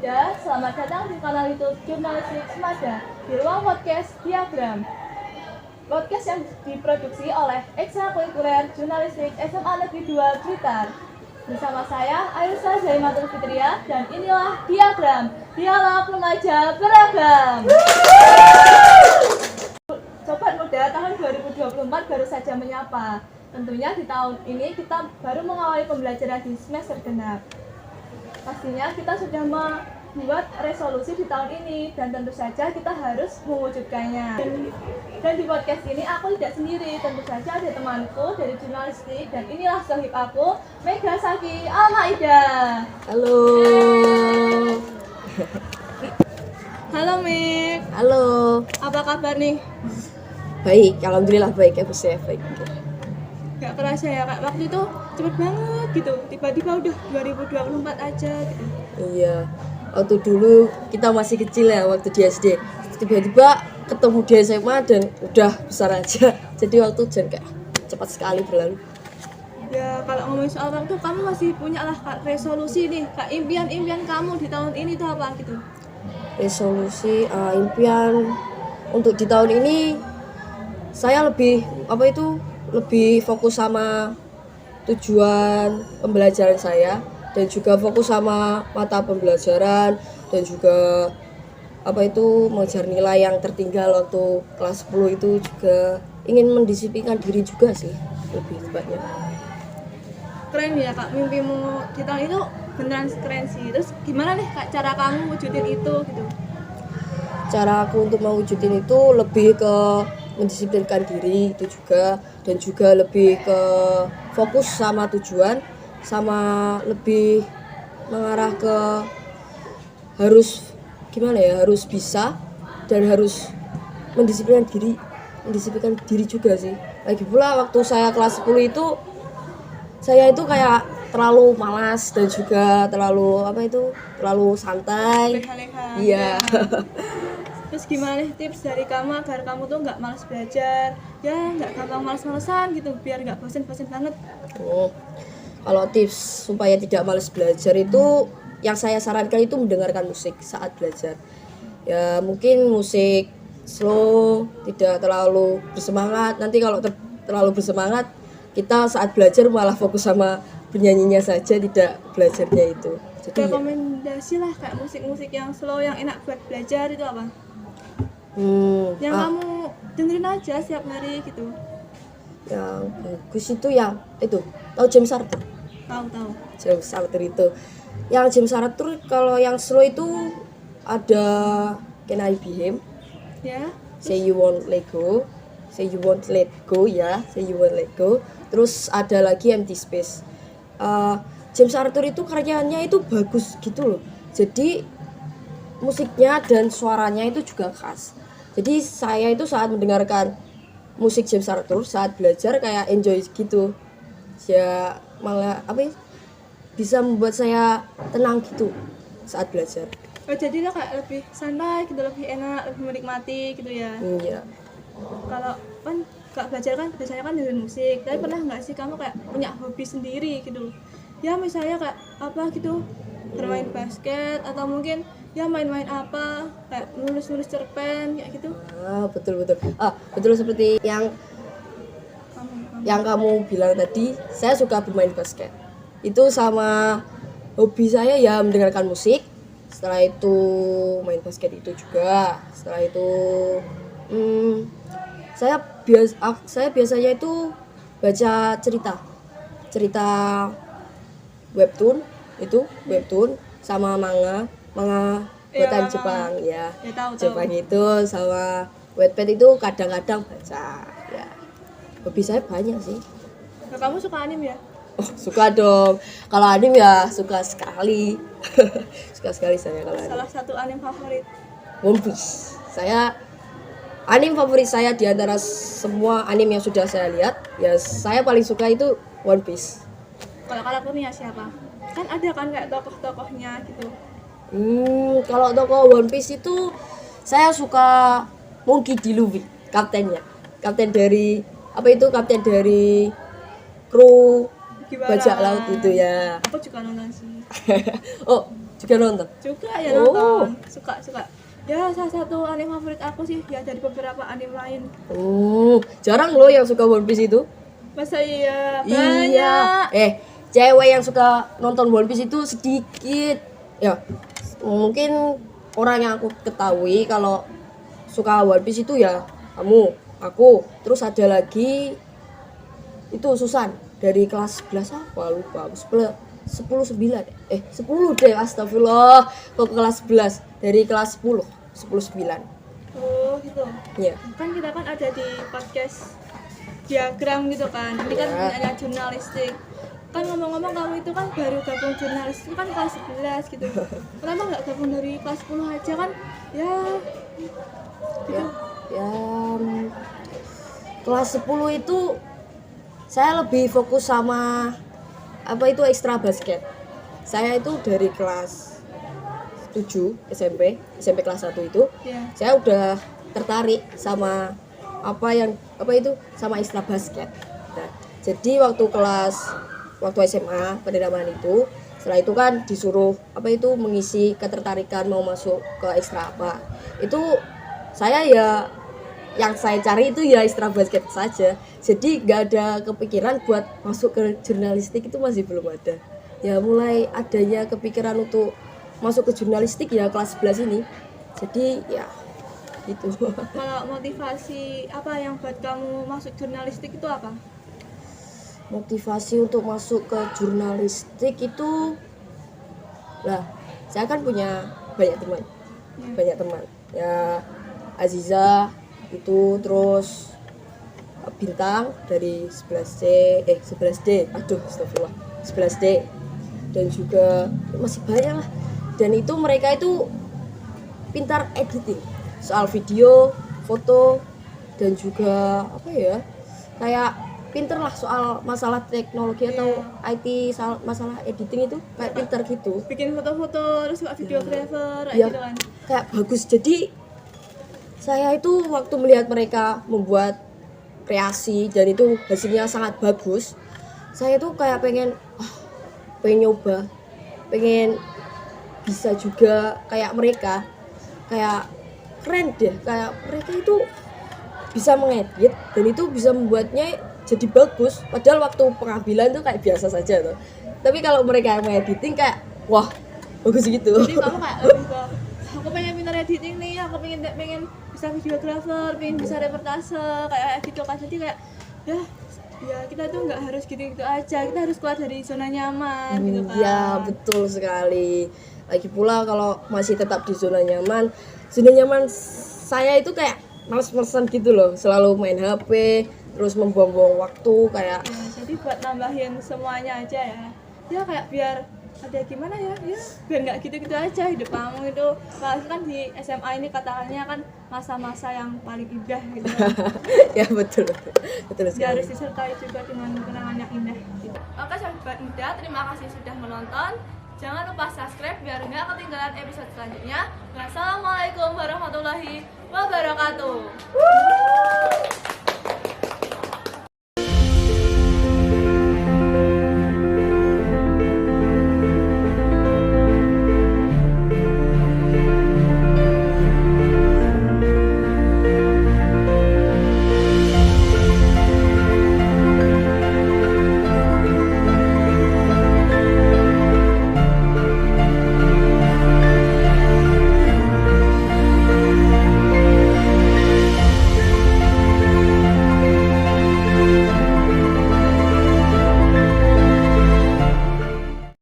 Ida, selamat datang di kanal YouTube Jurnalistik Semada di ruang podcast Diagram. Podcast yang diproduksi oleh Ekstrakurikuler Jurnalistik SMA Negeri 2 Blitar. Bersama saya Ayusa Zaimatul Fitria dan inilah Diagram, Dialog Remaja Beragam. Sobat Muda tahun 2024 baru saja menyapa. Tentunya di tahun ini kita baru mengawali pembelajaran di semester genap. Pastinya kita sudah membuat resolusi di tahun ini dan tentu saja kita harus mewujudkannya. Dan di podcast ini aku tidak sendiri, tentu saja ada temanku dari jurnalistik dan inilah sohib aku, Mega Saki Almaida. Halo. Halo Meg. Halo. Apa kabar nih? Baik, alhamdulillah baik ya, saya baik. Gak kerasa ya kak, waktu itu cepet banget gitu, tiba-tiba udah 2024 aja gitu. Iya, waktu dulu kita masih kecil ya, waktu di SD. Tiba-tiba ketemu di SMA dan udah besar aja. Jadi waktu jangan kayak cepat sekali berlalu. Ya kalau ngomongin soal waktu, kamu masih punya lah kak resolusi nih, kak impian-impian kamu di tahun ini tuh apa gitu? Resolusi, impian untuk di tahun ini saya lebih lebih fokus sama tujuan pembelajaran saya dan juga fokus sama mata pembelajaran dan juga mengejar nilai yang tertinggal waktu kelas 10 itu juga ingin mendisiplinkan diri juga sih lebih tepatnya. Keren ya kak, mimpimu di tahun itu beneran keren sih. Terus gimana nih kak cara kamu wujudin itu gitu? Cara aku untuk mewujudin itu lebih ke mendisiplinkan diri itu juga, dan juga lebih ke fokus sama tujuan, sama lebih mengarah ke harus harus bisa dan harus mendisiplinkan diri juga sih. Lagi pula waktu saya kelas 10 itu saya itu kayak terlalu malas dan juga terlalu santai. Leha-leha. Iya. Terus gimana nih tips dari kamu agar kamu tuh nggak malas belajar, ya nggak gampang malas-malesan gitu, biar nggak bosen-bosen banget? Kalau tips supaya tidak malas belajar itu yang saya sarankan itu mendengarkan musik saat belajar. Ya mungkin musik slow, tidak terlalu bersemangat. Nanti kalau terlalu bersemangat, kita saat belajar malah fokus sama penyanyinya saja, tidak belajarnya itu. Jadi rekomendasi lah kayak musik-musik yang slow yang enak buat belajar itu apa? Yang kamu dengerin aja setiap hari gitu. Yang bagus itu tahu James Arthur? Tahu. James Arthur itu. Yang James Arthur kalau yang slow itu ada Can I Be Him? Ya. Say You Won't Let Go. Say You Won't Let Go ya. Say You Won't Let Go. Terus ada lagi Empty Space. James Arthur itu karyanya itu bagus gitu loh. Jadi musiknya dan suaranya itu juga khas. Jadi saya itu saat mendengarkan musik James Arthur saat belajar kayak enjoy gitu. Ya malah bisa membuat saya tenang gitu saat belajar. Oh jadi lo kayak lebih santai gitu, lebih enak, lebih menikmati gitu ya. Iya. Kalau kan gak belajar kan biasanya kan dengerin musik. Tapi pernah nggak sih kamu kayak punya hobi sendiri gitu? Ya misalnya kayak bermain basket atau mungkin ya main-main apa kayak nulis cerpen kayak gitu. Betul seperti yang kamu bilang tadi, saya suka bermain basket. Itu sama hobi saya ya mendengarkan musik. Setelah itu main basket itu juga. Setelah itu saya biasanya itu baca cerita webtoon sama manga buatan Jepang ya. Jepang itu sama Wattpad itu kadang-kadang baca ya. Hobi saya banyak sih. Nah, kamu suka anime ya? Oh, suka dong. Kalau anime ya suka sekali. Suka sekali saya kalau anime. Salah satu anime favorit? One Piece. Anime favorit saya di antara semua anime yang sudah saya lihat, ya saya paling suka itu One Piece. Kalau karakternya siapa? Kan ada kan kayak tokoh-tokohnya gitu. Kalau tokoh One Piece itu saya suka Monkey D. Luffy, kaptennya. Kapten dari kru bajak laut itu ya. Aku juga nonton sih. juga nonton. Juga ya Oh. nonton. Suka. Ya salah satu anime favorit aku sih ya dari beberapa anime lain. Oh, jarang loh yang suka One Piece itu. Masa iya? Iya. Banyak. Cewek yang suka nonton One Piece itu sedikit. Ya, mungkin orang yang aku ketahui kalau suka One Piece itu ya kamu, aku, terus ada lagi itu Susan dari kelas 11 apa lupa. 10 9. 10 deh, astagfirullah. Kok kelas 11? Dari kelas 10 9. Oh gitu. Iya. Kan kita kan ada di podcast diagram gitu kan. Ini kan Ya. hanya jurnalistik. Kan ngomong-ngomong kamu itu kan baru gabung jurnalis itu kan kelas 11 gitu. Kenapa nggak gabung dari kelas 10 aja kan? Ya Ya, kelas 10 itu saya lebih fokus sama apa itu ekstra basket. Saya itu dari kelas 7 SMP kelas 1 itu ya. saya udah tertarik sama sama ekstra basket. Nah, jadi waktu SMA penerimaan itu, setelah itu kan disuruh mengisi ketertarikan mau masuk ke ekstra apa. Itu saya ya yang saya cari itu ya ekstra basket saja. Jadi nggak ada kepikiran buat masuk ke jurnalistik, itu masih belum ada. Ya mulai adanya kepikiran untuk masuk ke jurnalistik ya kelas 11 ini. Jadi ya gitu. Kalau motivasi apa yang buat kamu masuk jurnalistik itu apa? Motivasi untuk masuk ke jurnalistik itu saya kan punya banyak teman ya, Aziza itu, terus Bintang dari 11D, aduh astagfirullah, 11D, dan juga masih banyak lah. Dan itu mereka itu pintar editing soal video, foto, dan juga kayak pinter lah soal masalah teknologi atau IT, masalah editing itu kayak pinter gitu. Bikin foto-foto terus juga videographer Ya, gitu kan. kayak bagus. Jadi saya itu waktu melihat mereka membuat kreasi dan itu hasilnya sangat bagus, saya tuh kayak pengen nyoba, pengen bisa juga kayak mereka, kayak keren deh, kayak mereka itu bisa mengedit dan itu bisa membuatnya jadi bagus, padahal waktu pengambilan tuh kayak biasa saja tuh, tapi kalau mereka yang mengediting kayak wah bagus gitu. Jadi kamu kayak lebih ke aku pengen pintar editing nih, aku pengen bisa videographer, pengen bisa reportase kayak gitu kan. Jadi kayak ya kita tuh nggak harus gitu aja, kita harus keluar dari zona nyaman gitu kan. Ya betul sekali. Lagi pula kalau masih tetap di zona nyaman saya itu kayak males-malesan gitu loh, selalu main HP, terus membuang-buang waktu kayak Ya, jadi buat nambahin semuanya aja ya kayak biar ada gimana ya biar nggak gitu-gitu aja hidup kamu itu. Kalau kan di SMA ini katakannya kan masa-masa yang paling indah gitu kan. ya betul Dia sekali. harus disertai juga dengan kenangan yang indah gitu. Oke sahabat muda, terima kasih sudah menonton. Jangan lupa subscribe biar nggak ketinggalan episode selanjutnya. Wassalamualaikum warahmatullahi wabarakatuh.